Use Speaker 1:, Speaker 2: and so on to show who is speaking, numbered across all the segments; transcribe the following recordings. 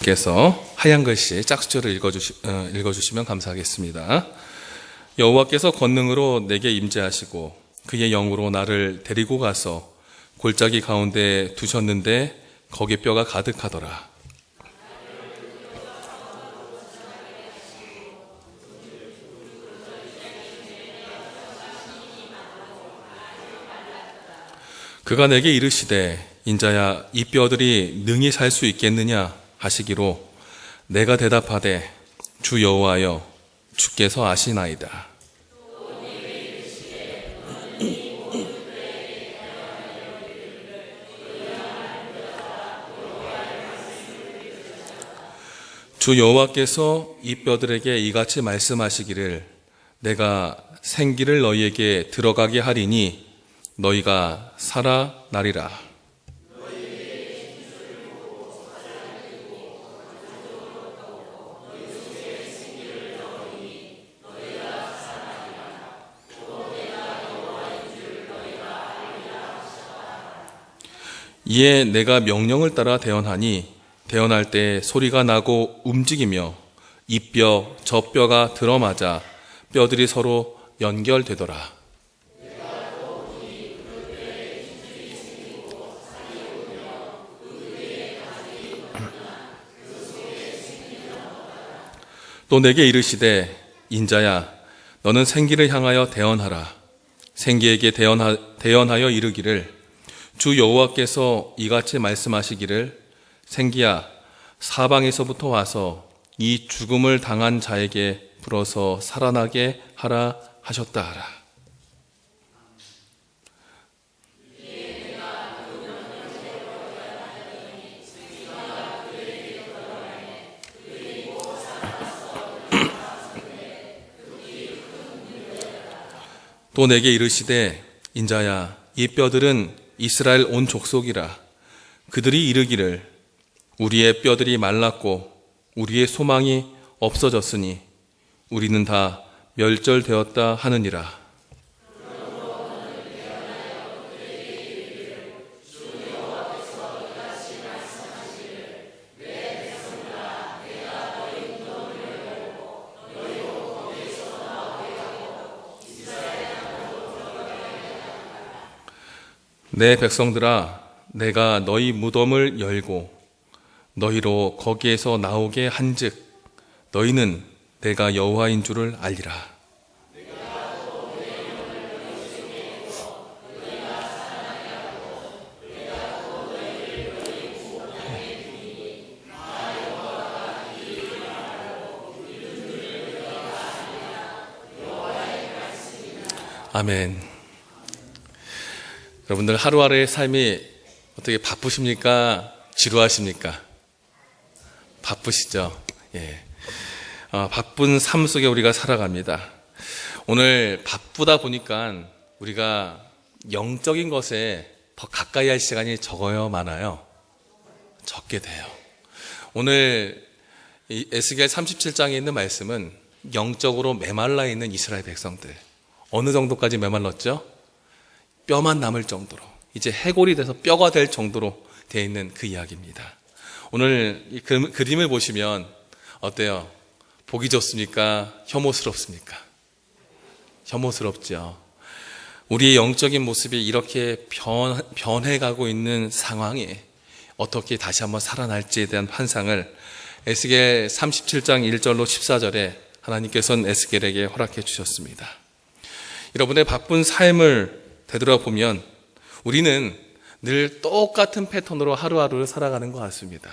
Speaker 1: 분께서 하얀 글씨 짝수절을 읽어주시면 감사하겠습니다. 여호와께서 권능으로 내게 임재하시고 그의 영으로 나를 데리고 가서 골짜기 가운데 두셨는데 거기 뼈가 가득하더라. 그가 내게 이르시되 인자야 이 뼈들이 능히 살 수 있겠느냐 하시기로 내가 대답하되 주 여호와여 주께서 아시나이다. 주 여호와께서 이 뼈들에게 이같이 말씀하시기를 내가 생기를 너희에게 들어가게 하리니 너희가 살아나리라. 이에 내가 명령을 따라 대언하니 대언할 때 소리가 나고 움직이며 이 뼈 저 뼈가 들어맞아 뼈들이 서로 연결되더라. 또 내게 이르시되 인자야 너는 생기를 향하여 대언하라. 생기에게 대언하여 이르기를 주 여호와께서 이같이 말씀하시기를 생기야 사방에서부터 와서 이 죽음을 당한 자에게 불어서 살아나게 하라 하셨다 하라. 또 내게 이르시되 인자야 이 뼈들은 이스라엘 온 족속이라. 그들이 이르기를 우리의 뼈들이 말랐고 우리의 소망이 없어졌으니 우리는 다 멸절되었다 하느니라. 내 백성들아 내가 너희 무덤을 열고 너희로 거기에서 나오게 한즉 너희는 내가 여호와인 줄을 알리라. 아멘. 여러분들 하루하루의 삶이 어떻게 바쁘십니까? 지루하십니까? 바쁘시죠? 예. 바쁜 삶 속에 우리가 살아갑니다. 오늘 바쁘다 보니까 우리가 영적인 것에 더 가까이 할 시간이 적어요, 많아요? 적게 돼요. 오늘 이 에스겔 37장에 있는 말씀은 영적으로 메말라 있는 이스라엘 백성들. 어느 정도까지 메말랐죠? 뼈만 남을 정도로 이제 해골이 돼서 뼈가 될 정도로 되어 있는 그 이야기입니다. 오늘 이 그림을 보시면 어때요? 보기 좋습니까? 혐오스럽습니까? 혐오스럽죠. 우리의 영적인 모습이 이렇게 변해가고 있는 상황에 어떻게 다시 한번 살아날지에 대한 환상을 에스겔 37장 1절로 14절에 하나님께서는 에스겔에게 허락해 주셨습니다. 여러분의 바쁜 삶을 되돌아보면 우리는 늘 똑같은 패턴으로 하루하루를 살아가는 것 같습니다.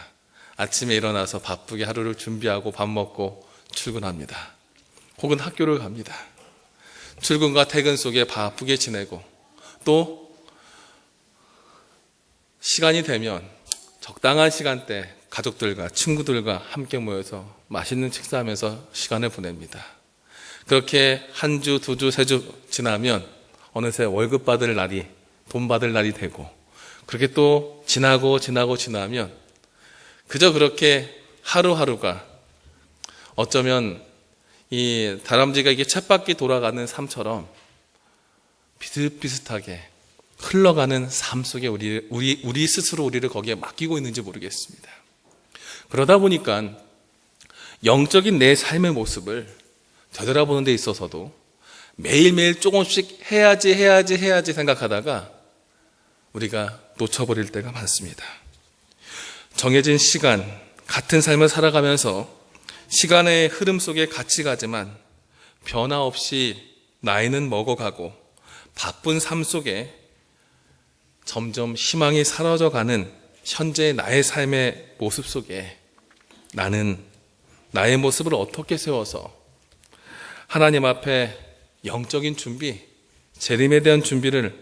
Speaker 1: 아침에 일어나서 바쁘게 하루를 준비하고 밥 먹고 출근합니다. 혹은 학교를 갑니다. 출근과 퇴근 속에 바쁘게 지내고 또 시간이 되면 적당한 시간대 가족들과 친구들과 함께 모여서 맛있는 식사하면서 시간을 보냅니다. 그렇게 한 주, 두 주, 세 주 지나면 어느새 월급 받을 날이, 돈 받을 날이 되고 그렇게 또 지나면 그저 그렇게 하루하루가 어쩌면 이 다람쥐가 이게 쳇바퀴 돌아가는 삶처럼 비슷비슷하게 흘러가는 삶 속에 우리 스스로 우리를 거기에 맡기고 있는지 모르겠습니다. 그러다 보니까 영적인 내 삶의 모습을 되돌아보는 데 있어서도 매일매일 조금씩 해야지 생각하다가 우리가 놓쳐버릴 때가 많습니다. 정해진 시간, 같은 삶을 살아가면서 시간의 흐름 속에 같이 가지만 변화 없이 나이는 먹어가고 바쁜 삶 속에 점점 희망이 사라져가는 현재 나의 삶의 모습 속에 나는 나의 모습을 어떻게 세워서 하나님 앞에 영적인 준비, 재림에 대한 준비를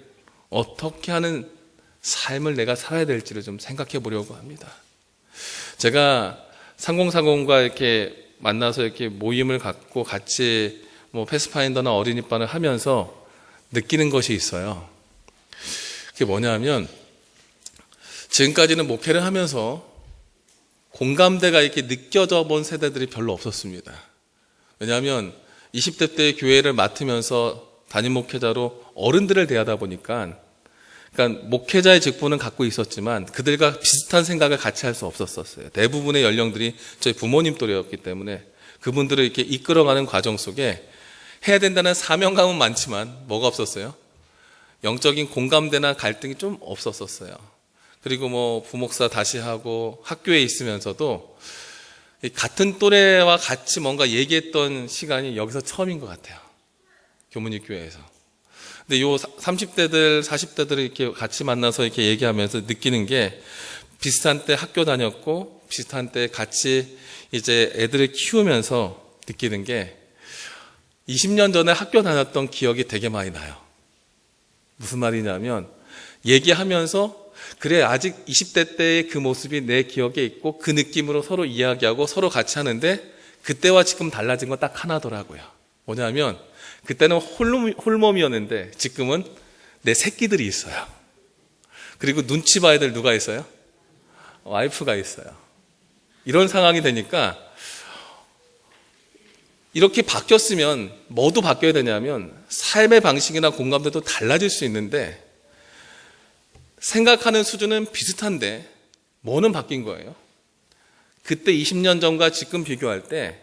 Speaker 1: 어떻게 하는 삶을 내가 살아야 될지를 좀 생각해 보려고 합니다. 제가 상공사공과 이렇게 만나서 이렇게 모임을 갖고 같이 패스파인더나 어린이반을 하면서 느끼는 것이 있어요. 그게 뭐냐면 지금까지는 목회를 하면서 공감대가 이렇게 느껴져 본 세대들이 별로 없었습니다. 왜냐하면 20대 때 교회를 맡으면서 담임 목회자로 어른들을 대하다 보니까 그러니까 목회자의 직분은 갖고 있었지만 그들과 비슷한 생각을 같이 할 수 없었어요. 대부분의 연령들이 저희 부모님 또래였기 때문에 그분들을 이렇게 이끌어가는 과정 속에 해야 된다는 사명감은 많지만 뭐가 없었어요? 영적인 공감대나 갈등이 좀 없었어요. 그리고 부목사 다시 하고 학교에 있으면서도 같은 또래와 같이 뭔가 얘기했던 시간이 여기서 처음인 것 같아요. 교문이 교회에서. 근데 요 30대들, 40대들을 이렇게 같이 만나서 이렇게 얘기하면서 느끼는 게 비슷한 때 학교 다녔고 비슷한 때 같이 이제 애들을 키우면서 느끼는 게 20년 전에 학교 다녔던 기억이 되게 많이 나요. 무슨 말이냐면 얘기하면서 그래 아직 20대 때의 그 모습이 내 기억에 있고 그 느낌으로 서로 이야기하고 서로 같이 하는데 그때와 지금 달라진 건 딱 하나더라고요. 뭐냐면 그때는 홀몸이었는데 지금은 내 새끼들이 있어요. 그리고 눈치 봐야 될 누가 있어요? 와이프가 있어요. 이런 상황이 되니까 이렇게 바뀌었으면 뭐도 바뀌어야 되냐면 삶의 방식이나 공감대도 달라질 수 있는데 생각하는 수준은 비슷한데 뭐는 바뀐 거예요? 그때 20년 전과 지금 비교할 때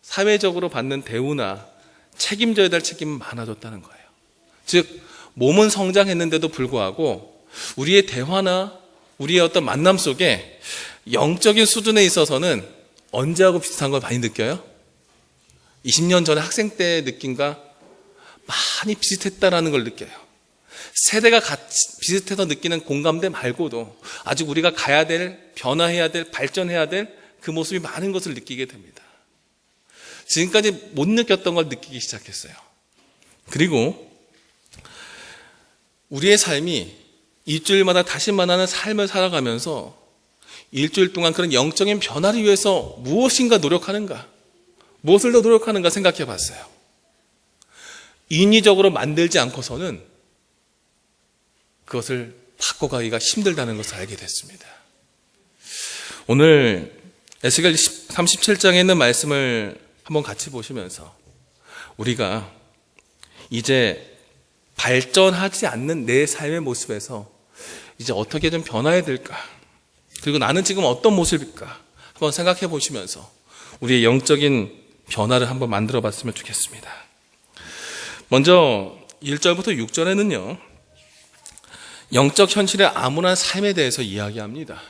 Speaker 1: 사회적으로 받는 대우나 책임져야 될 책임은 많아졌다는 거예요. 즉 몸은 성장했는데도 불구하고 우리의 대화나 우리의 어떤 만남 속에 영적인 수준에 있어서는 언제하고 비슷한 걸 많이 느껴요? 20년 전에 학생 때의 느낌과 많이 비슷했다라는 걸 느껴요. 세대가 같이 비슷해서 느끼는 공감대 말고도 아직 우리가 가야 될, 변화해야 될, 발전해야 될 그 모습이 많은 것을 느끼게 됩니다. 지금까지 못 느꼈던 걸 느끼기 시작했어요. 그리고 우리의 삶이 일주일마다 다시 만나는 삶을 살아가면서 일주일 동안 그런 영적인 변화를 위해서 무엇인가 노력하는가, 무엇을 더 노력하는가 생각해 봤어요. 인위적으로 만들지 않고서는 그것을 바꿔가기가 힘들다는 것을 알게 됐습니다. 오늘 에스겔 37장에 있는 말씀을 한번 같이 보시면서 우리가 이제 발전하지 않는 내 삶의 모습에서 이제 어떻게 좀 변화해야 될까? 그리고 나는 지금 어떤 모습일까? 한번 생각해 보시면서 우리의 영적인 변화를 한번 만들어 봤으면 좋겠습니다. 먼저 1절부터 6절에는요. 영적 현실의 암울한 삶에 대해서 이야기합니다.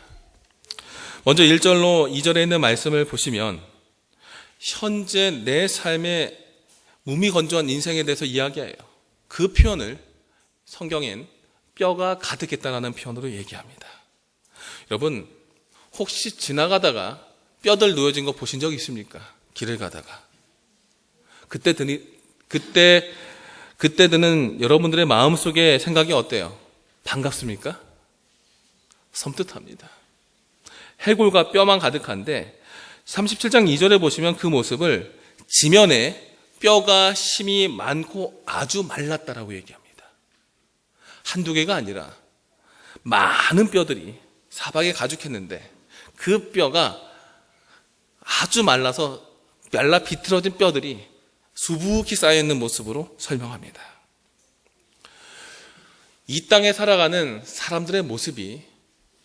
Speaker 1: 먼저 1절로 2절에 있는 말씀을 보시면 현재 내 삶의 무미건조한 인생에 대해서 이야기해요. 그 표현을 성경엔 뼈가 가득했다라는 표현으로 얘기합니다. 여러분 혹시 지나가다가 뼈들 놓여진 거 보신 적 있습니까? 길을 가다가 그때 드는 여러분들의 마음속에 생각이 어때요? 반갑습니까? 섬뜩합니다. 해골과 뼈만 가득한데 37장 2절에 보시면 그 모습을 지면에 뼈가 심이 많고 아주 말랐다라고 얘기합니다. 한두 개가 아니라 많은 뼈들이 사방에 가죽했는데 그 뼈가 아주 말라서 비틀어진 뼈들이 수북히 쌓여있는 모습으로 설명합니다. 이 땅에 살아가는 사람들의 모습이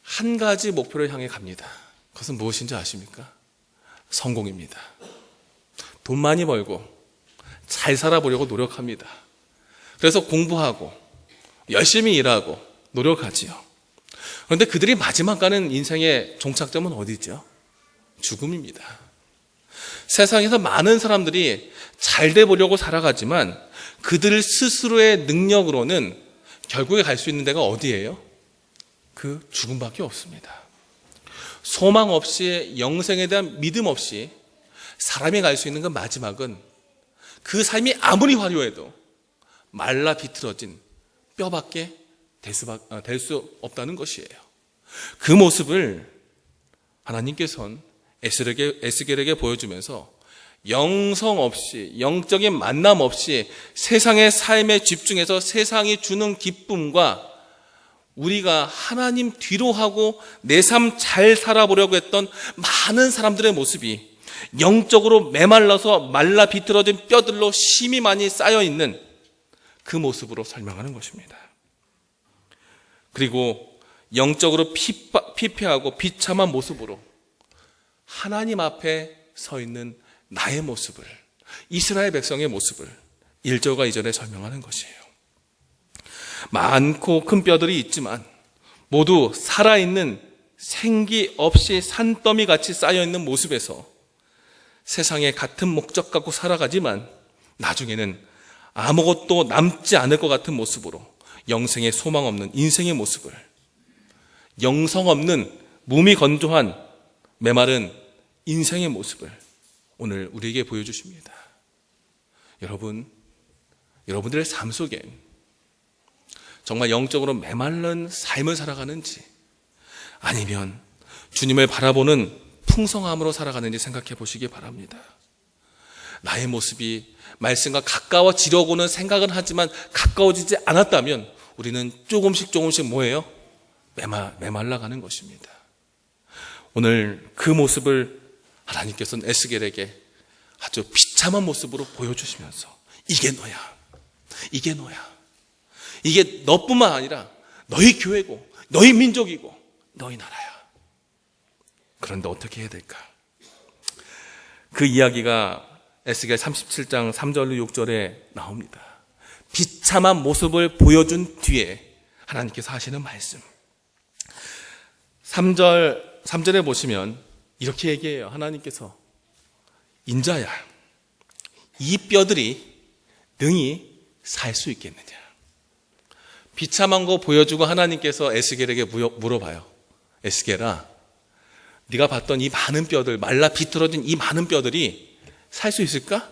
Speaker 1: 한 가지 목표를 향해 갑니다. 그것은 무엇인지 아십니까? 성공입니다. 돈 많이 벌고 잘 살아보려고 노력합니다. 그래서 공부하고 열심히 일하고 노력하지요. 그런데 그들이 마지막 가는 인생의 종착점은 어디죠? 죽음입니다. 세상에서 많은 사람들이 잘 돼 보려고 살아가지만 그들 스스로의 능력으로는 결국에 갈 수 있는 데가 어디예요? 그 죽음밖에 없습니다. 소망 없이, 영생에 대한 믿음 없이 사람이 갈 수 있는 그 마지막은 그 삶이 아무리 화려해도 말라 비틀어진 뼈밖에 될 수 없다는 것이에요. 그 모습을 하나님께서는 에스겔에게 보여주면서 영성 없이, 영적인 만남 없이 세상의 삶에 집중해서 세상이 주는 기쁨과 우리가 하나님 뒤로 하고 내 삶 잘 살아보려고 했던 많은 사람들의 모습이 영적으로 메말라서 말라 비틀어진 뼈들로 심이 많이 쌓여있는 그 모습으로 설명하는 것입니다. 그리고 영적으로 피폐하고 비참한 모습으로 하나님 앞에 서 있는 나의 모습을, 이스라엘 백성의 모습을 1절과 2절에 설명하는 것이에요. 많고 큰 뼈들이 있지만 모두 살아있는 생기 없이 산더미 같이 쌓여있는 모습에서 세상에 같은 목적 갖고 살아가지만 나중에는 아무것도 남지 않을 것 같은 모습으로 영생에 소망 없는 인생의 모습을, 영성 없는 몸이 건조한 메마른 인생의 모습을 오늘 우리에게 보여주십니다. 여러분들의 삶 속에 정말 영적으로 메마른 삶을 살아가는지 아니면 주님을 바라보는 풍성함으로 살아가는지 생각해 보시기 바랍니다. 나의 모습이 말씀과 가까워지려고는 생각은 하지만 가까워지지 않았다면 우리는 조금씩 뭐예요? 메말라가는 것입니다. 오늘 그 모습을 하나님께서는 에스겔에게 아주 비참한 모습으로 보여주시면서 이게 너야. 이게 너뿐만 아니라 너희 교회고 너희 민족이고 너희 나라야. 그런데 어떻게 해야 될까? 그 이야기가 에스겔 37장 3절로 6절에 나옵니다. 비참한 모습을 보여준 뒤에 하나님께서 하시는 말씀. 3절에 보시면 이렇게 얘기해요. 하나님께서 인자야, 이 뼈들이 능히 살 수 있겠느냐. 비참한 거 보여주고 하나님께서 에스겔에게 물어봐요. 에스겔아, 네가 봤던 이 많은 뼈들, 말라 비틀어진 이 많은 뼈들이 살 수 있을까?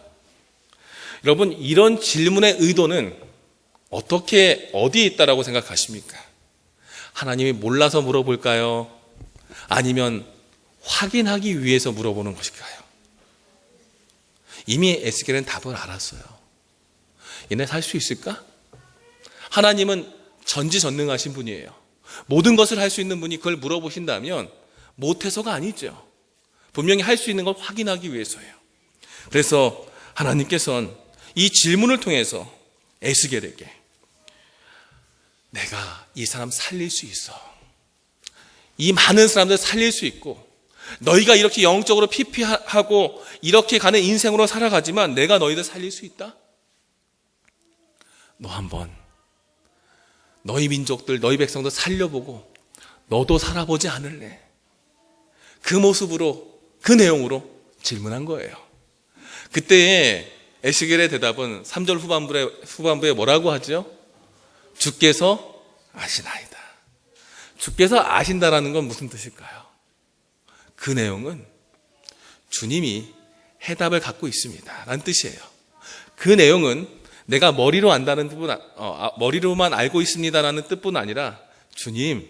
Speaker 1: 여러분, 이런 질문의 의도는 어디에 있다라고 생각하십니까? 하나님이 몰라서 물어볼까요? 아니면 확인하기 위해서 물어보는 것일까요? 이미 에스겔은 답을 알았어요. 얘네 살 수 있을까? 하나님은 전지전능하신 분이에요. 모든 것을 할 수 있는 분이 그걸 물어보신다면 못해서가 아니죠. 분명히 할 수 있는 걸 확인하기 위해서예요. 그래서 하나님께서는 이 질문을 통해서 에스겔에게 내가 이 사람 살릴 수 있어. 이 많은 사람들 살릴 수 있고 너희가 이렇게 영적으로 피폐하고 이렇게 가는 인생으로 살아가지만 내가 너희들 살릴 수 있다? 너 한번 너희 민족들, 너희 백성들 살려보고 너도 살아보지 않을래? 그 모습으로, 그 내용으로 질문한 거예요. 그때의 에스겔의 대답은 3절 후반부에 뭐라고 하죠? 주께서 아시나이다. 주께서 아신다라는 건 무슨 뜻일까요? 그 내용은 주님이 해답을 갖고 있습니다 라는 뜻이에요. 그 내용은 내가 머리로만 알고 있습니다라는 뜻뿐 아니라 주님,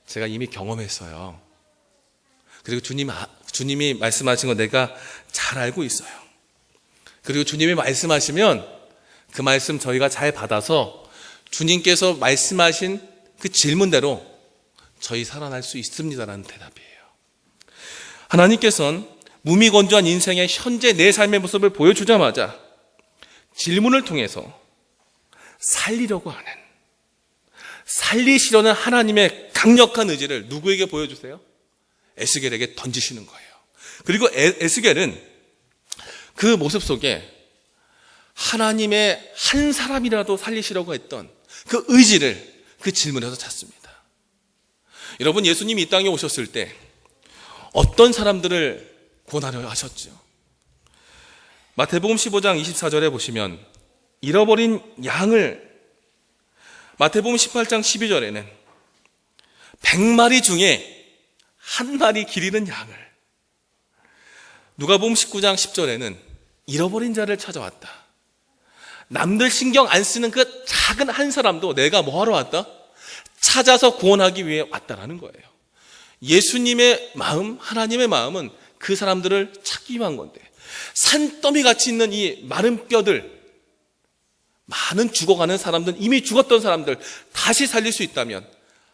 Speaker 1: 제가 이미 경험했어요. 그리고 주님이 말씀하신 거 내가 잘 알고 있어요. 그리고 주님이 말씀하시면 그 말씀 저희가 잘 받아서 주님께서 말씀하신 그 질문대로 저희 살아날 수 있습니다라는 대답이에요. 하나님께서는 무미건조한 인생의 현재 내 삶의 모습을 보여주자마자 질문을 통해서 살리시려는 하나님의 강력한 의지를 누구에게 보여주세요? 에스겔에게 던지시는 거예요. 그리고 에스겔은 그 모습 속에 하나님의 한 사람이라도 살리시려고 했던 그 의지를 그 질문에서 찾습니다. 여러분, 예수님이 이 땅에 오셨을 때 어떤 사람들을 구원하려 하셨죠? 마태복음 15장 24절에 보시면 잃어버린 양을, 마태복음 18장 12절에는 100마리 중에 한 마리 길 잃은 양을, 누가복음 19장 10절에는 잃어버린 자를 찾아왔다. 남들 신경 안 쓰는 그 작은 한 사람도 내가 뭐하러 왔다? 찾아서 구원하기 위해 왔다라는 거예요. 예수님의 마음, 하나님의 마음은 그 사람들을 찾기 위한 건데, 산더미 같이 있는 이 마른 뼈들, 많은 죽어가는 사람들, 이미 죽었던 사람들 다시 살릴 수 있다면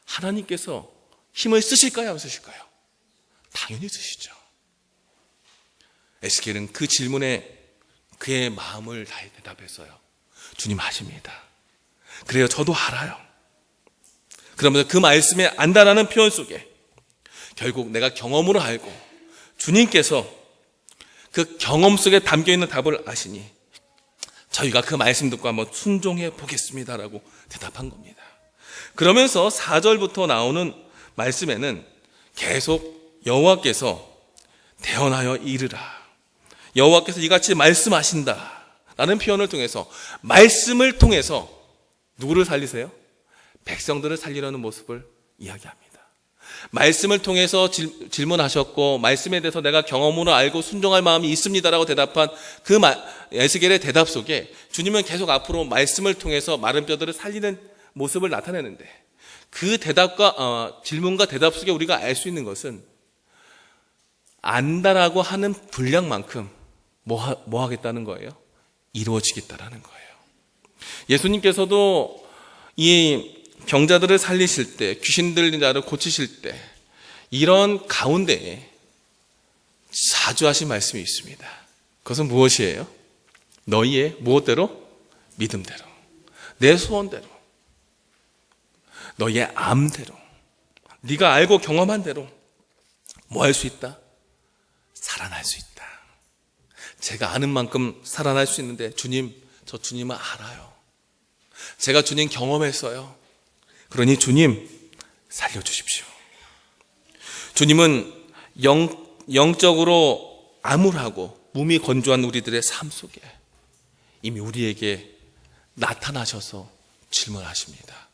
Speaker 1: 하나님께서 힘을 쓰실까요? 안 쓰실까요? 당연히 쓰시죠. 에스겔은 그 질문에 그의 마음을 다해 대답했어요. 주님 아십니다. 그래요, 저도 알아요. 그러면서 그 말씀에 안다라는 표현 속에 결국 내가 경험으로 알고 주님께서 그 경험 속에 담겨있는 답을 아시니 저희가 그 말씀 듣고 한번 순종해 보겠습니다라고 대답한 겁니다. 그러면서 4절부터 나오는 말씀에는 계속 여호와께서 대언하여 이르라, 여호와께서 이같이 말씀하신다 라는 표현을 통해서, 말씀을 통해서 누구를 살리세요? 백성들을 살리려는 모습을 이야기합니다. 말씀을 통해서 질문하셨고, 말씀에 대해서 내가 경험으로 알고 순종할 마음이 있습니다라고 대답한 그 에스겔의 대답 속에 주님은 계속 앞으로 말씀을 통해서 마른 뼈들을 살리는 모습을 나타내는데, 그 대답과 질문과 대답 속에 우리가 알 수 있는 것은 안다라고 하는 분량만큼 뭐 하겠다는 거예요? 이루어지겠다라는 거예요. 예수님께서도 이 병자들을 살리실 때, 귀신 들린 자를 고치실 때, 이런 가운데에 자주 하신 말씀이 있습니다. 그것은 무엇이에요? 너희의 무엇대로? 믿음대로, 내 소원대로, 너희의 암대로, 네가 알고 경험한 대로 뭐 할 수 있다? 살아날 수 있다. 제가 아는 만큼 살아날 수 있는데, 주님, 저 주님을 알아요. 제가 주님 경험했어요. 그러니 주님 살려주십시오. 주님은 영적으로 암울하고 몸이 건조한 우리들의 삶 속에 이미 우리에게 나타나셔서 질문하십니다.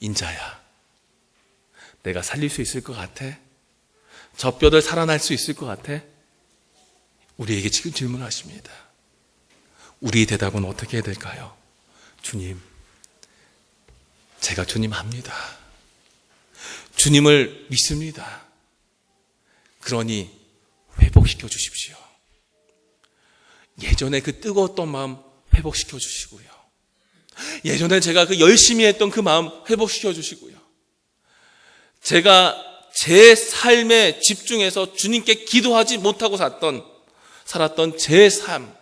Speaker 1: 인자야, 내가 살릴 수 있을 것 같아? 저 뼈들 살아날 수 있을 것 같아? 우리에게 지금 질문하십니다. 우리의 대답은 어떻게 해야 될까요? 주님, 제가 주님 압니다. 주님을 믿습니다. 그러니 회복시켜 주십시오. 예전에 그 뜨거웠던 마음 회복시켜 주시고요. 예전에 제가 그 열심히 했던 그 마음 회복시켜 주시고요. 제가 제 삶에 집중해서 주님께 기도하지 못하고 살았던 제 삶,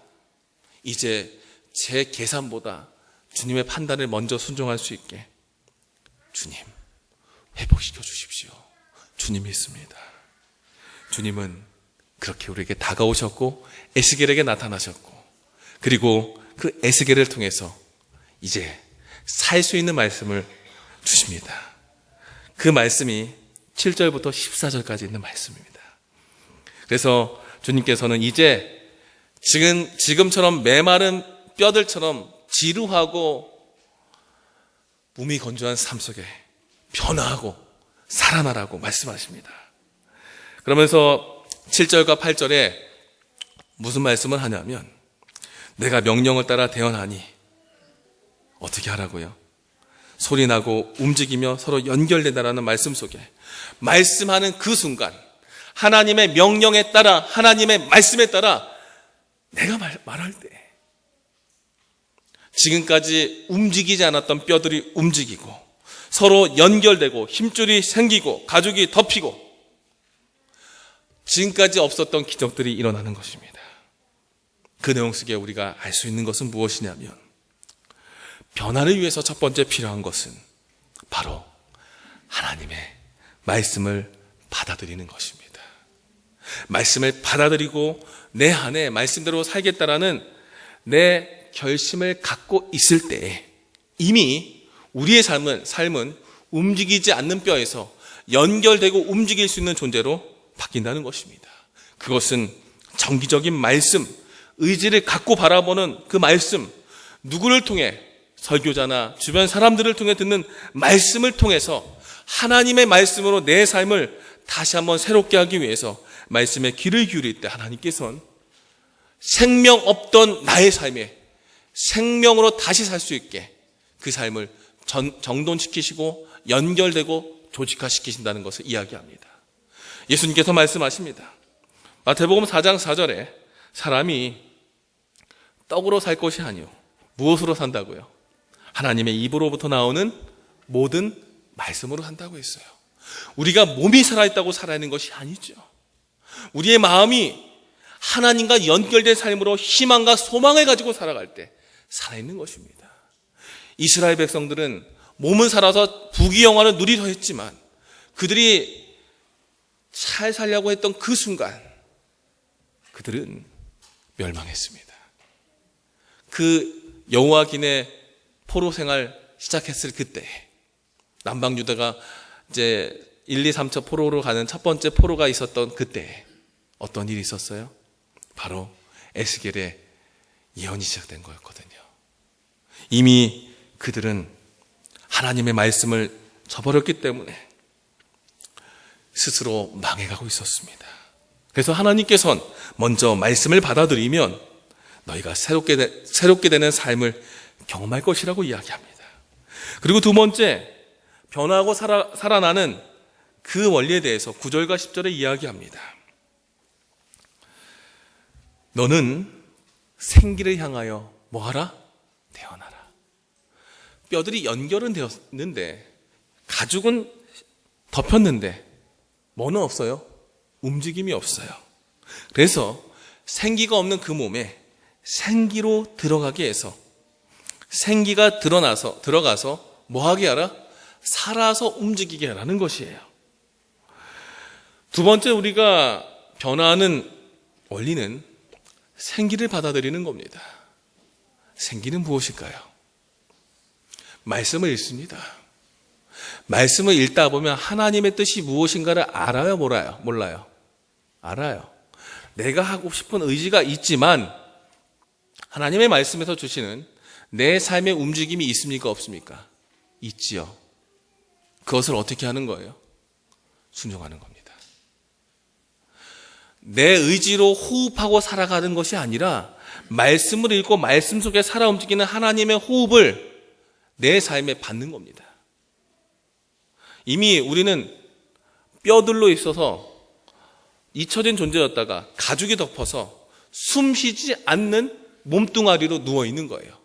Speaker 1: 이제 제 계산보다 주님의 판단을 먼저 순종할 수 있게 주님 회복시켜 주십시오. 주님 믿습니다. 주님은 그렇게 우리에게 다가오셨고 에스겔에게 나타나셨고, 그리고 그 에스겔을 통해서 이제 살 수 있는 말씀을 주십니다. 그 말씀이 7절부터 14절까지 있는 말씀입니다. 그래서 주님께서는 이제 지금처럼 메마른 뼈들처럼 지루하고 몸이 건조한 삶 속에 변화하고 살아나라고 말씀하십니다. 그러면서 7절과 8절에 무슨 말씀을 하냐면, 내가 명령을 따라 대언하니 어떻게 하라고요? 소리나고 움직이며 서로 연결된다라는 말씀 속에, 말씀하는 그 순간 하나님의 명령에 따라, 하나님의 말씀에 따라 내가 말할 때 지금까지 움직이지 않았던 뼈들이 움직이고 서로 연결되고 힘줄이 생기고 가죽이 덮이고 지금까지 없었던 기적들이 일어나는 것입니다. 그 내용 속에 우리가 알 수 있는 것은 무엇이냐면, 변화를 위해서 첫 번째 필요한 것은 바로 하나님의 말씀을 받아들이는 것입니다. 말씀을 받아들이고 내 안에 말씀대로 살겠다라는 내 결심을 갖고 있을 때에 이미 우리의 삶은 움직이지 않는 뼈에서 연결되고 움직일 수 있는 존재로 바뀐다는 것입니다. 그것은 정기적인 말씀, 의지를 갖고 바라보는 그 말씀, 누구를 통해 설교자나 주변 사람들을 통해 듣는 말씀을 통해서 하나님의 말씀으로 내 삶을 다시 한번 새롭게 하기 위해서 말씀에 귀를 기울일 때 하나님께서는 생명 없던 나의 삶에 생명으로 다시 살 수 있게 그 삶을 정돈시키시고 연결되고 조직화시키신다는 것을 이야기합니다. 예수님께서 말씀하십니다. 마태복음 4장 4절에 사람이 떡으로 살 것이 아니요 무엇으로 산다고요? 하나님의 입으로부터 나오는 모든 말씀으로 산다고 했어요. 우리가 몸이 살아있다고 살아있는 것이 아니죠. 우리의 마음이 하나님과 연결된 삶으로 희망과 소망을 가지고 살아갈 때 살아있는 것입니다. 이스라엘 백성들은 몸은 살아서 부귀영화를 누리려 했지만 그들이 잘 살려고 했던 그 순간 그들은 멸망했습니다. 그 여호와긴의 포로 생활 시작했을 그때 남방 유다가 이제 1, 2, 3차 포로로 가는 첫 번째 포로가 있었던 그때 어떤 일이 있었어요? 바로 에스겔의 예언이 시작된 거였거든요. 이미 그들은 하나님의 말씀을 저버렸기 때문에 스스로 망해가고 있었습니다. 그래서 하나님께서는 먼저 말씀을 받아들이면 너희가 새롭게 되는 삶을 경험할 것이라고 이야기합니다. 그리고 두 번째, 변화하고 살아나는 그 원리에 대해서 9절과 10절에 이야기합니다. 너는 생기를 향하여 뭐하라? 태어나라. 뼈들이 연결은 되었는데 가죽은 덮였는데 뭐는 없어요? 움직임이 없어요. 그래서 생기가 없는 그 몸에 생기로 들어가게 해서 생기가 들어가서 뭐하게 하라? 살아서 움직이게 하라는 것이에요. 두 번째 우리가 변화하는 원리는 생기를 받아들이는 겁니다. 생기는 무엇일까요? 말씀을 읽습니다. 말씀을 읽다 보면 하나님의 뜻이 무엇인가를 알아요, 몰라요? 알아요. 내가 하고 싶은 의지가 있지만 하나님의 말씀에서 주시는 내 삶의 움직임이 있습니까, 없습니까? 있지요. 그것을 어떻게 하는 거예요? 순종하는 겁니다. 내 의지로 호흡하고 살아가는 것이 아니라 말씀을 읽고 말씀 속에 살아 움직이는 하나님의 호흡을 내 삶에 받는 겁니다. 이미 우리는 뼈들로 있어서 잊혀진 존재였다가 가죽이 덮어서 숨 쉬지 않는 몸뚱아리로 누워 있는 거예요.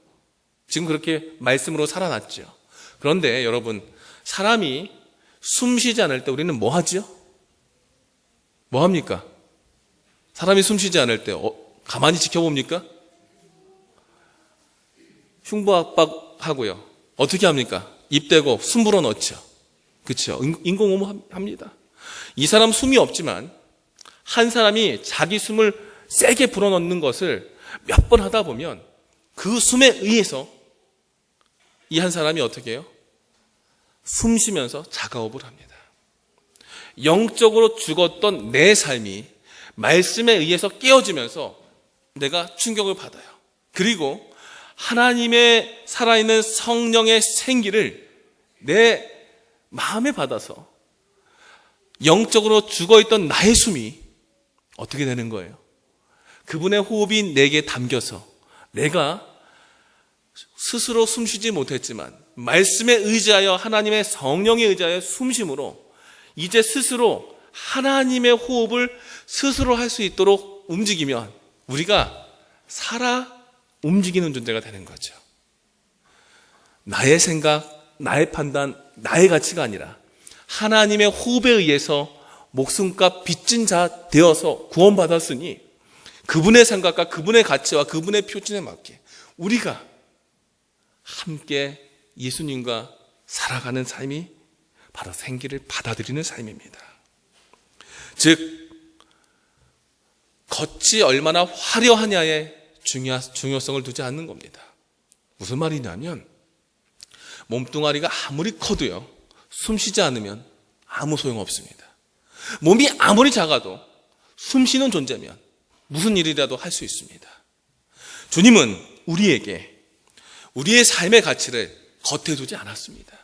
Speaker 1: 지금 그렇게 말씀으로 살아났죠. 그런데 여러분, 사람이 숨 쉬지 않을 때 우리는 뭐 하죠? 뭐 합니까? 사람이 숨 쉬지 않을 때 가만히 지켜봅니까? 흉부압박하고요. 어떻게 합니까? 입 대고 숨 불어넣죠. 그렇죠? 인공호흡 합니다. 이 사람 숨이 없지만 한 사람이 자기 숨을 세게 불어넣는 것을 몇 번 하다 보면 그 숨에 의해서 이 한 사람이 어떻게 해요? 숨 쉬면서 자가호흡을 합니다. 영적으로 죽었던 내 삶이 말씀에 의해서 깨어지면서 내가 충격을 받아요. 그리고 하나님의 살아있는 성령의 생기를 내 마음에 받아서 영적으로 죽어있던 나의 숨이 어떻게 되는 거예요? 그분의 호흡이 내게 담겨서 내가 스스로 숨쉬지 못했지만 말씀에 의지하여 하나님의 성령에 의지하여 숨심으로 이제 스스로 하나님의 호흡을 스스로 할 수 있도록 움직이면 우리가 살아 움직이는 존재가 되는 거죠. 나의 생각, 나의 판단, 나의 가치가 아니라 하나님의 호흡에 의해서 목숨값 빚진 자 되어서 구원받았으니 그분의 생각과 그분의 가치와 그분의 표준에 맞게 우리가 함께 예수님과 살아가는 삶이 바로 생기를 받아들이는 삶입니다. 즉 겉이 얼마나 화려하냐에 중요성을 두지 않는 겁니다. 무슨 말이냐면 몸뚱아리가 아무리 커도요, 숨쉬지 않으면 아무 소용없습니다. 몸이 아무리 작아도 숨쉬는 존재면 무슨 일이라도 할 수 있습니다. 주님은 우리에게 우리의 삶의 가치를 겉에 두지 않았습니다.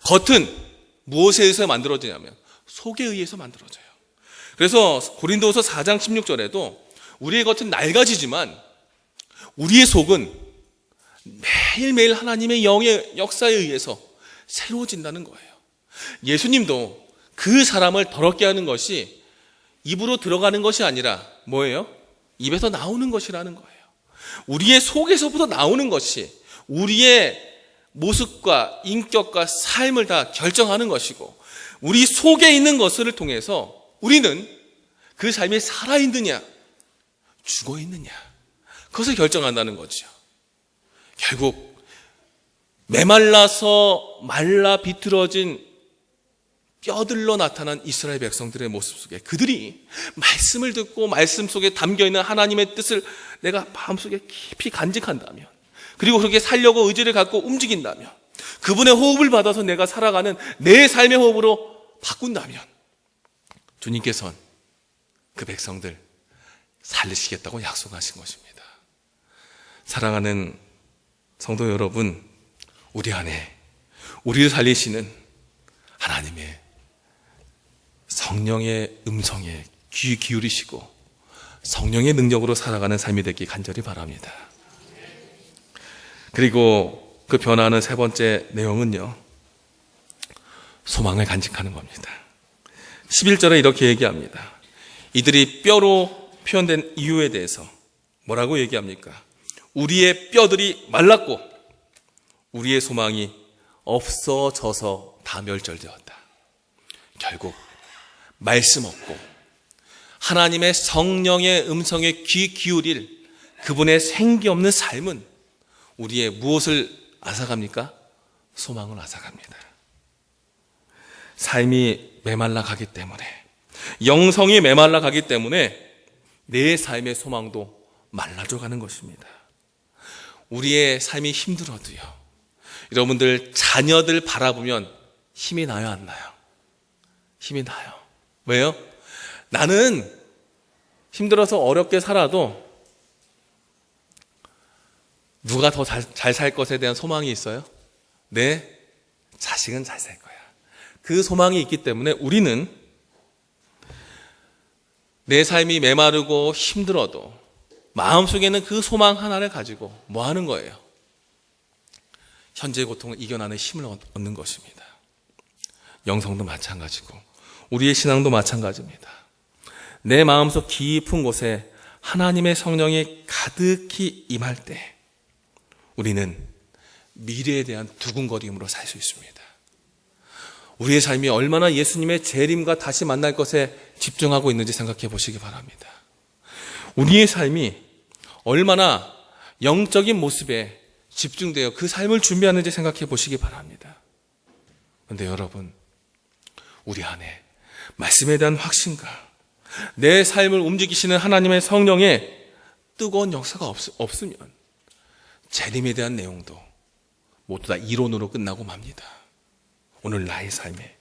Speaker 1: 겉은 무엇에 의해서 만들어지냐면 속에 의해서 만들어져요. 그래서 고린도후서 4장 16절에도 우리의 겉은 낡아지지만 우리의 속은 매일매일 하나님의 영의 역사에 의해서 새로워진다는 거예요. 예수님도 그 사람을 더럽게 하는 것이 입으로 들어가는 것이 아니라 뭐예요? 입에서 나오는 것이라는 거예요. 우리의 속에서부터 나오는 것이 우리의 모습과 인격과 삶을 다 결정하는 것이고, 우리 속에 있는 것을 통해서 우리는 그 삶이 살아있느냐 죽어있느냐 그것을 결정한다는 거죠. 결국 메말라서 말라 비틀어진 뼈들로 나타난 이스라엘 백성들의 모습 속에 그들이 말씀을 듣고 말씀 속에 담겨있는 하나님의 뜻을 내가 마음속에 깊이 간직한다면, 그리고 그렇게 살려고 의지를 갖고 움직인다면, 그분의 호흡을 받아서 내가 살아가는 내 삶의 호흡으로 바꾼다면 주님께서는 그 백성들 살리시겠다고 약속하신 것입니다. 사랑하는 성도 여러분, 우리 안에 우리를 살리시는 하나님의 성령의 음성에 귀 기울이시고 성령의 능력으로 살아가는 삶이 되기 간절히 바랍니다. 그리고 그 변화하는 세 번째 내용은요, 소망을 간직하는 겁니다. 11절에 이렇게 얘기합니다. 이들이 뼈로 표현된 이유에 대해서 뭐라고 얘기합니까? 우리의 뼈들이 말랐고 우리의 소망이 없어져서 다 멸절되었다. 결국 말씀 없고 하나님의 성령의 음성에 귀 기울일 그분의 생기 없는 삶은 우리의 무엇을 앗아갑니까? 소망을 앗아갑니다. 삶이 메말라 가기 때문에, 영성이 메말라 가기 때문에 내 삶의 소망도 말라져 가는 것입니다. 우리의 삶이 힘들어도요, 여러분들 자녀들 바라보면 힘이 나요, 안 나요? 힘이 나요. 왜요? 나는 힘들어서 어렵게 살아도 누가 더 잘 살 것에 대한 소망이 있어요? 내 자식은 잘 살 거야. 그 소망이 있기 때문에 우리는 내 삶이 메마르고 힘들어도 마음속에는 그 소망 하나를 가지고 뭐 하는 거예요? 현재의 고통을 이겨나는 힘을 얻는 것입니다. 영성도 마찬가지고 우리의 신앙도 마찬가지입니다. 내 마음속 깊은 곳에 하나님의 성령이 가득히 임할 때 우리는 미래에 대한 두근거림으로 살 수 있습니다. 우리의 삶이 얼마나 예수님의 재림과 다시 만날 것에 집중하고 있는지 생각해 보시기 바랍니다. 우리의 삶이 얼마나 영적인 모습에 집중되어 그 삶을 준비하는지 생각해 보시기 바랍니다. 그런데 여러분, 우리 안에 말씀에 대한 확신과 내 삶을 움직이시는 하나님의 성령의 뜨거운 역사가 없으면 재림에 대한 내용도 모두 다 이론으로 끝나고 맙니다. 오늘 나의 삶에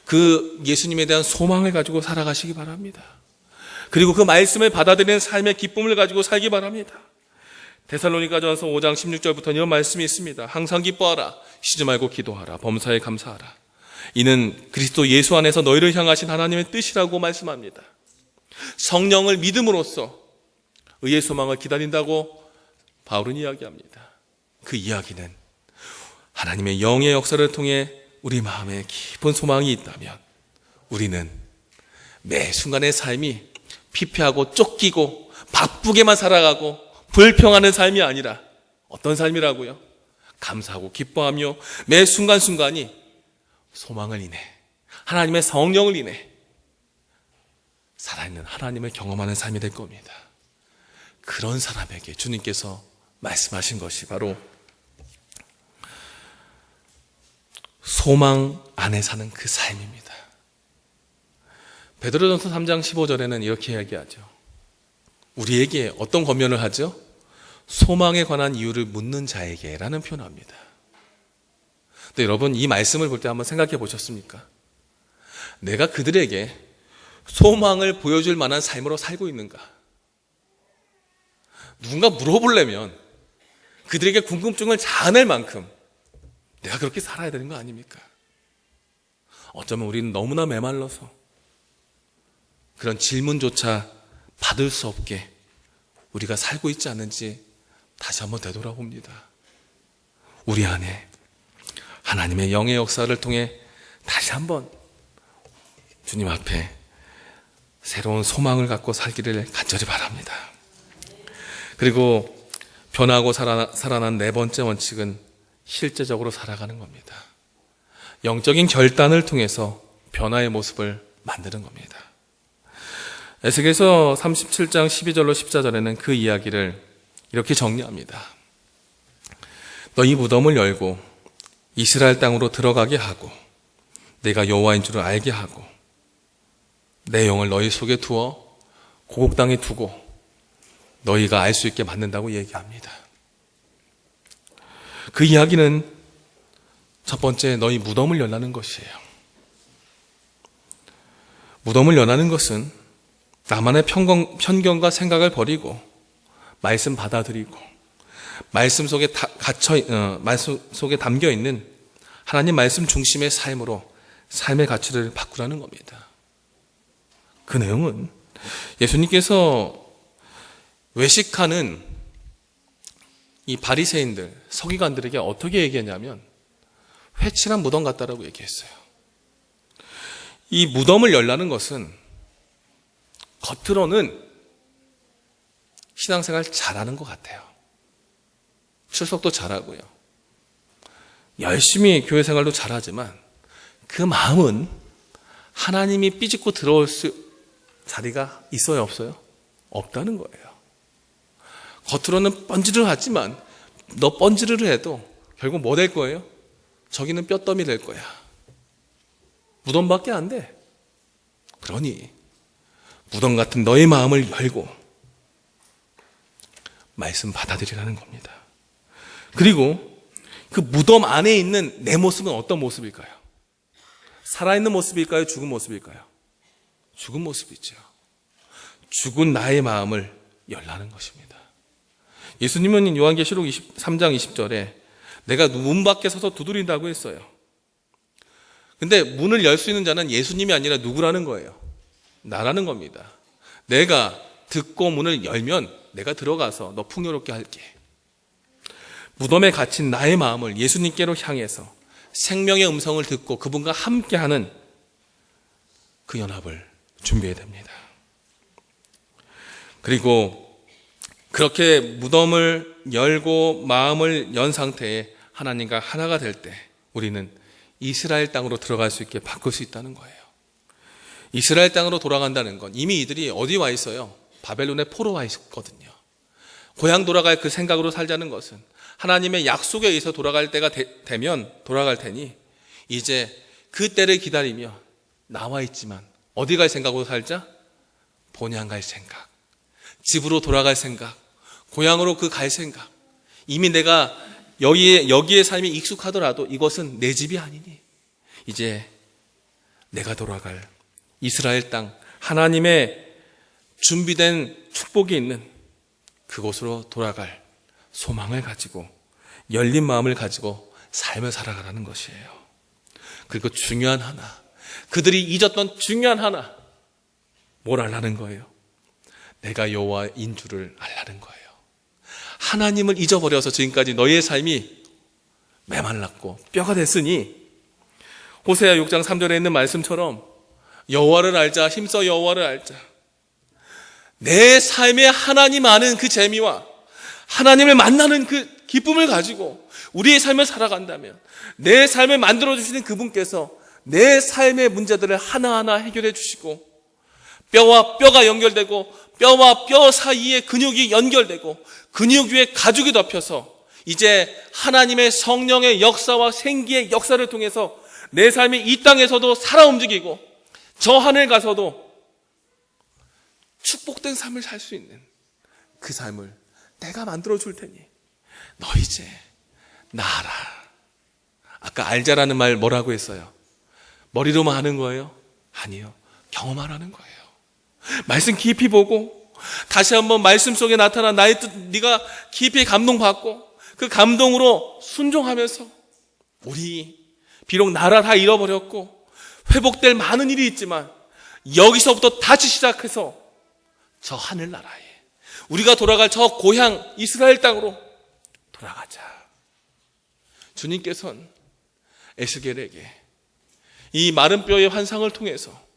Speaker 1: 그 예수님에 대한 소망을 가지고 살아가시기 바랍니다. 그리고 그 말씀을 받아들이는 삶의 기쁨을 가지고 살기 바랍니다. 데살로니가전서 5장 16절부터 이런 말씀이 있습니다. 항상 기뻐하라, 쉬지 말고 기도하라, 범사에 감사하라. 이는 그리스도 예수 안에서 너희를 향하신 하나님의 뜻이라고 말씀합니다. 성령을 믿음으로써 의의 소망을 기다린다고 바울은 이야기합니다. 그 이야기는 하나님의 영의 역사를 통해 우리 마음에 깊은 소망이 있다면 우리는 매 순간의 삶이 피폐하고 쫓기고 바쁘게만 살아가고 불평하는 삶이 아니라 어떤 삶이라고요? 감사하고 기뻐하며 매 순간순간이 소망을 인해 하나님의 성령을 인해 살아있는 하나님을 경험하는 삶이 될 겁니다. 그런 사람에게 주님께서 말씀하신 것이 바로 소망 안에 사는 그 삶입니다. 베드로전서 3장 15절에는 이렇게 이야기하죠. 우리에게 어떤 권면을 하죠? 소망에 관한 이유를 묻는 자에게 라는 표현을 합니다. 근데 여러분, 이 말씀을 볼 때 한번 생각해 보셨습니까? 내가 그들에게 소망을 보여줄 만한 삶으로 살고 있는가? 누군가 물어보려면 그들에게 궁금증을 자아낼 만큼 내가 그렇게 살아야 되는 거 아닙니까? 어쩌면 우리는 너무나 메말라서 그런 질문조차 받을 수 없게 우리가 살고 있지 않는지 다시 한번 되돌아봅니다. 우리 안에 하나님의 영의 역사를 통해 다시 한번 주님 앞에 새로운 소망을 갖고 살기를 간절히 바랍니다. 그리고 변하고 살아난 네 번째 원칙은 실제적으로 살아가는 겁니다. 영적인 결단을 통해서 변화의 모습을 만드는 겁니다. 에스겔서 37장 12절로 14절에는 그 이야기를 이렇게 정리합니다. 너희 무덤을 열고 이스라엘 땅으로 들어가게 하고 내가 여호와인 줄을 알게 하고 내 영을 너희 속에 두어 고국 땅에 두고 너희가 알 수 있게 만든다고 얘기합니다. 그 이야기는 첫 번째, 너희 무덤을 열라는 것이에요. 무덤을 열라는 것은 나만의 편견과 생각을 버리고 말씀 받아들이고 말씀 속에 말씀 속에 담겨 있는 하나님 말씀 중심의 삶으로 삶의 가치를 바꾸라는 겁니다. 그 내용은 예수님께서 외식하는 이 바리새인들, 서기관들에게 어떻게 얘기했냐면 회칠한 무덤 같다라고 얘기했어요. 이 무덤을 열라는 것은 겉으로는 신앙생활 잘하는 것 같아요. 출석도 잘하고요. 열심히 교회 생활도 잘하지만 그 마음은 하나님이 삐집고 들어올 자리가 있어요, 없어요? 없다는 거예요. 겉으로는 뻔지르르 하지만 너 뻔지르르 해도 결국 뭐 될 거예요? 저기는 뼈더미 될 거야. 무덤밖에 안 돼. 그러니 무덤 같은 너의 마음을 열고 말씀 받아들이라는 겁니다. 그리고 그 무덤 안에 있는 내 모습은 어떤 모습일까요? 살아있는 모습일까요? 죽은 모습일까요? 죽은 모습이죠. 죽은 나의 마음을 열라는 것입니다. 예수님은 요한계시록 3장 20절에 내가 문 밖에 서서 두드린다고 했어요. 근데 문을 열 수 있는 자는 예수님이 아니라 누구라는 거예요? 나라는 겁니다. 내가 듣고 문을 열면 내가 들어가서 너 풍요롭게 할게. 무덤에 갇힌 나의 마음을 예수님께로 향해서 생명의 음성을 듣고 그분과 함께하는 그 연합을 준비해야 됩니다. 그리고 그렇게 무덤을 열고 마음을 연 상태에 하나님과 하나가 될 때 우리는 이스라엘 땅으로 들어갈 수 있게 바꿀 수 있다는 거예요. 이스라엘 땅으로 돌아간다는 건 이미 이들이 어디 와 있어요? 바벨론에 포로 와 있거든요. 고향 돌아갈 그 생각으로 살자는 것은 하나님의 약속에 의해서 돌아갈 때가 되면 돌아갈 테니 이제 그 때를 기다리며 나와 있지만 어디 갈 생각으로 살자? 본향 갈 생각, 집으로 돌아갈 생각, 고향으로 그 갈 생각. 이미 내가 여기에 삶이 익숙하더라도 이것은 내 집이 아니니 이제 내가 돌아갈 이스라엘 땅, 하나님의 준비된 축복이 있는 그곳으로 돌아갈 소망을 가지고 열린 마음을 가지고 삶을 살아가라는 것이에요. 그리고 중요한 하나, 그들이 잊었던 중요한 하나, 뭘 알라는 거예요? 내가 여호와인 줄을 알라는 거예요. 하나님을 잊어버려서 지금까지 너희의 삶이 메말랐고 뼈가 됐으니 호세아 6장 3절에 있는 말씀처럼 여호와를 알자, 힘써 여호와를 알자. 내 삶에 하나님 아는 그 재미와 하나님을 만나는 그 기쁨을 가지고 우리의 삶을 살아간다면 내 삶을 만들어주시는 그분께서 내 삶의 문제들을 하나하나 해결해 주시고 뼈와 뼈가 연결되고 뼈와 뼈 사이에 근육이 연결되고 근육 위에 가죽이 덮여서 이제 하나님의 성령의 역사와 생기의 역사를 통해서 내 삶이 이 땅에서도 살아 움직이고 저 하늘 가서도 축복된 삶을 살 수 있는 그 삶을 내가 만들어 줄 테니 너 이제 나아라. 아까 알자라는 말 뭐라고 했어요? 머리로만 하는 거예요? 아니요. 경험하라는 거예요. 말씀 깊이 보고 다시 한번 말씀 속에 나타난 나의 뜻 네가 깊이 감동받고 그 감동으로 순종하면서 우리 비록 나라 다 잃어버렸고 회복될 많은 일이 있지만 여기서부터 다시 시작해서 저 하늘나라에 우리가 돌아갈 저 고향 이스라엘 땅으로 돌아가자. 주님께서는 에스겔에게 이 마른 뼈의 환상을 통해서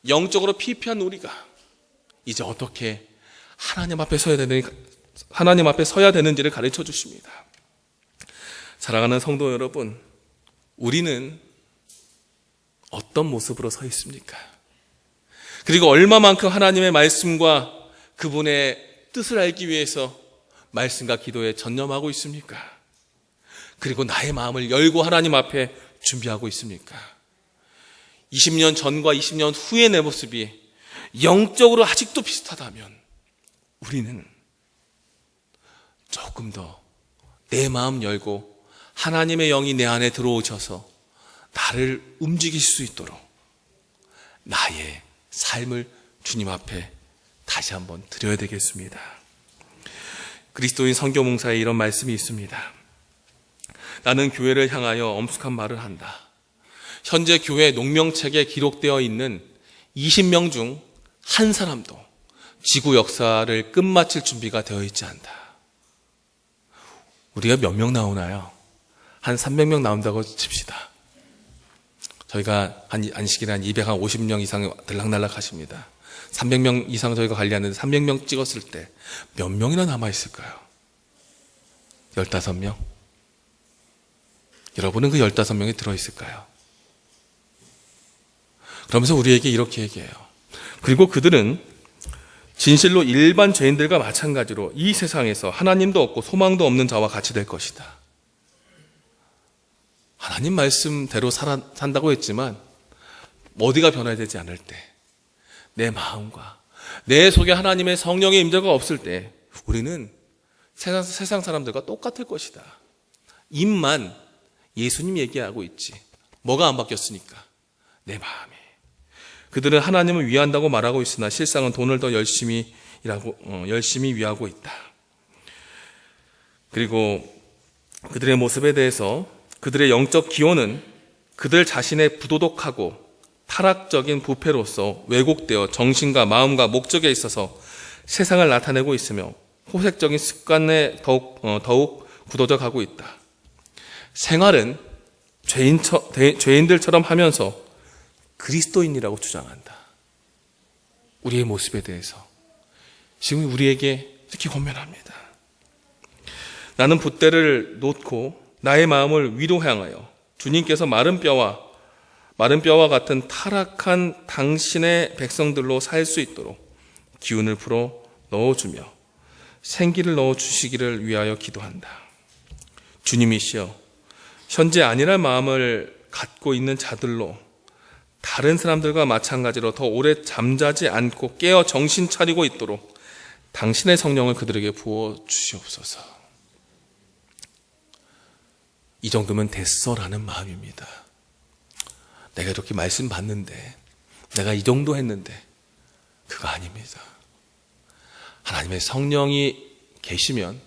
Speaker 1: 영적으로 피폐한 우리가 이제 어떻게 하나님 앞에 서야 되는지를 가르쳐 주십니다. 사랑하는 성도 여러분, 우리는 어떤 모습으로 서 있습니까? 그리고 얼마만큼 하나님의 말씀과 그분의 뜻을 알기 위해서 말씀과 기도에 전념하고 있습니까? 그리고 나의 마음을 열고 하나님 앞에 준비하고 있습니까? 20년 전과 20년 후의 내 모습이 영적으로 아직도 비슷하다면 우리는 조금 더 내 마음 열고 하나님의 영이 내 안에 들어오셔서 나를 움직이실 수 있도록 나의 삶을 주님 앞에 다시 한번 드려야 되겠습니다. 그리스도인 선교봉사에 이런 말씀이 있습니다. 나는 교회를 향하여 엄숙한 말을 한다. 현재 교회 농명책에 기록되어 있는 20명 중 한 사람도 지구 역사를 끝마칠 준비가 되어 있지 않다. 우리가 몇 명 나오나요? 한 300명 나온다고 칩시다. 저희가 안식일에 한 250명 이상 들락날락 하십니다. 300명 이상 저희가 관리하는데 300명 찍었을 때 몇 명이나 남아있을까요? 15명? 여러분은 그 15명에 들어있을까요? 그러면서 우리에게 이렇게 얘기해요. 그리고 그들은 진실로 일반 죄인들과 마찬가지로 이 세상에서 하나님도 없고 소망도 없는 자와 같이 될 것이다. 하나님 말씀대로 산다고 했지만 어디가 변화되지 않을 때, 내 마음과 내 속에 하나님의 성령의 임재가 없을 때 우리는 세상 사람들과 똑같을 것이다. 입만 예수님 얘기하고 있지 뭐가 안 바뀌었으니까 내 마음이. 그들은 하나님을 위한다고 말하고 있으나 실상은 돈을 더 열심히 위하고 있다. 그리고 그들의 모습에 대해서 그들의 영적 기원은 그들 자신의 부도덕하고 타락적인 부패로서 왜곡되어 정신과 마음과 목적에 있어서 세상을 나타내고 있으며 호색적인 습관에 더욱 굳어져 가고 있다. 생활은 죄인들처럼 하면서 그리스도인이라고 주장한다. 우리의 모습에 대해서 지금 우리에게 이렇게 권면합니다. 나는 붓대를 놓고 나의 마음을 위로 향하여 주님께서 마른 뼈와 같은 타락한 당신의 백성들로 살 수 있도록 기운을 불어 넣어주며 생기를 넣어주시기를 위하여 기도한다. 주님이시여, 현재 안일할 마음을 갖고 있는 자들로 다른 사람들과 마찬가지로 더 오래 잠자지 않고 깨어 정신 차리고 있도록 당신의 성령을 그들에게 부어 주시옵소서. 이 정도면 됐어라는 마음입니다. 내가 이렇게 말씀 받는데, 내가 이 정도 했는데 그거 아닙니다. 하나님의 성령이 계시면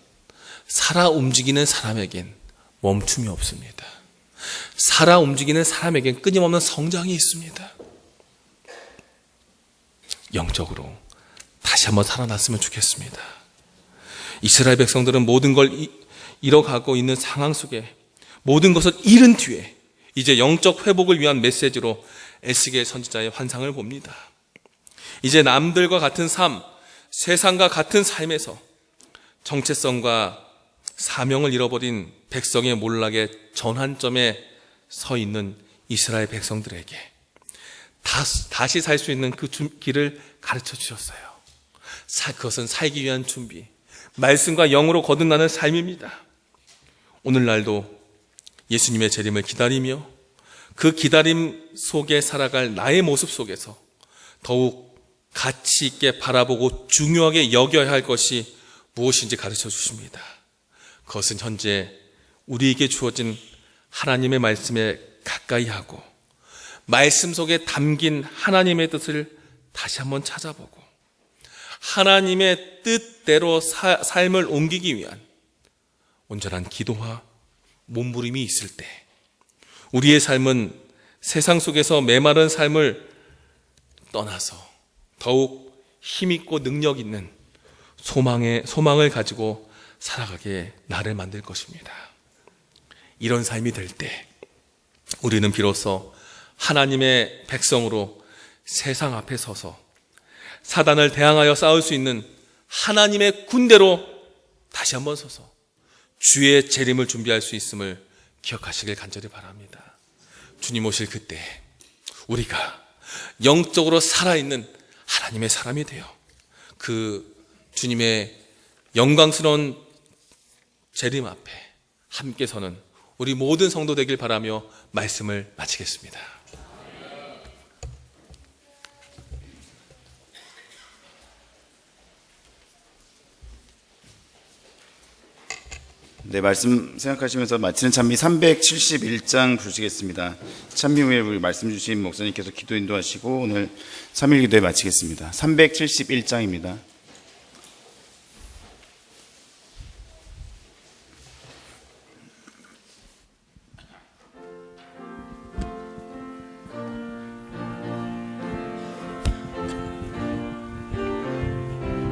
Speaker 1: 살아 움직이는 사람에겐 멈춤이 없습니다. 살아 움직이는 사람에겐 끊임없는 성장이 있습니다. 영적으로 다시 한번 살아났으면 좋겠습니다. 이스라엘 백성들은 모든 걸 잃어가고 있는 상황 속에 모든 것을 잃은 뒤에 이제 영적 회복을 위한 메시지로 에스겔 선지자의 환상을 봅니다. 이제 남들과 같은 삶, 세상과 같은 삶에서 정체성과 사명을 잃어버린 백성의 몰락의 전환점에 서 있는 이스라엘 백성들에게 다시 살 수 있는 그 길을 가르쳐 주셨어요. 그것은 살기 위한 준비, 말씀과 영으로 거듭나는 삶입니다. 오늘날도 예수님의 재림을 기다리며 그 기다림 속에 살아갈 나의 모습 속에서 더욱 가치 있게 바라보고 중요하게 여겨야 할 것이 무엇인지 가르쳐 주십니다. 그것은 현재 우리에게 주어진 하나님의 말씀에 가까이 하고 말씀 속에 담긴 하나님의 뜻을 다시 한번 찾아보고 하나님의 뜻대로 삶을 옮기기 위한 온전한 기도와 몸부림이 있을 때 우리의 삶은 세상 속에서 메마른 삶을 떠나서 더욱 힘있고 능력 있는 소망을 가지고 살아가게 나를 만들 것입니다. 이런 삶이 될 때 우리는 비로소 하나님의 백성으로 세상 앞에 서서 사단을 대항하여 싸울 수 있는 하나님의 군대로 다시 한번 서서 주의 재림을 준비할 수 있음을 기억하시길 간절히 바랍니다. 주님 오실 그때 우리가 영적으로 살아있는 하나님의 사람이 되어 그 주님의 영광스러운 재림 앞에 함께 서는 우리 모든 성도 되길 바라며 말씀을 마치겠습니다.
Speaker 2: 네, 말씀 생각하시면서 마치는 찬미 371장 부르시겠습니다. 찬미 후에 우리 말씀 주신 목사님께서 기도 인도하시고 오늘 3일 기도에 마치겠습니다. 371장입니다.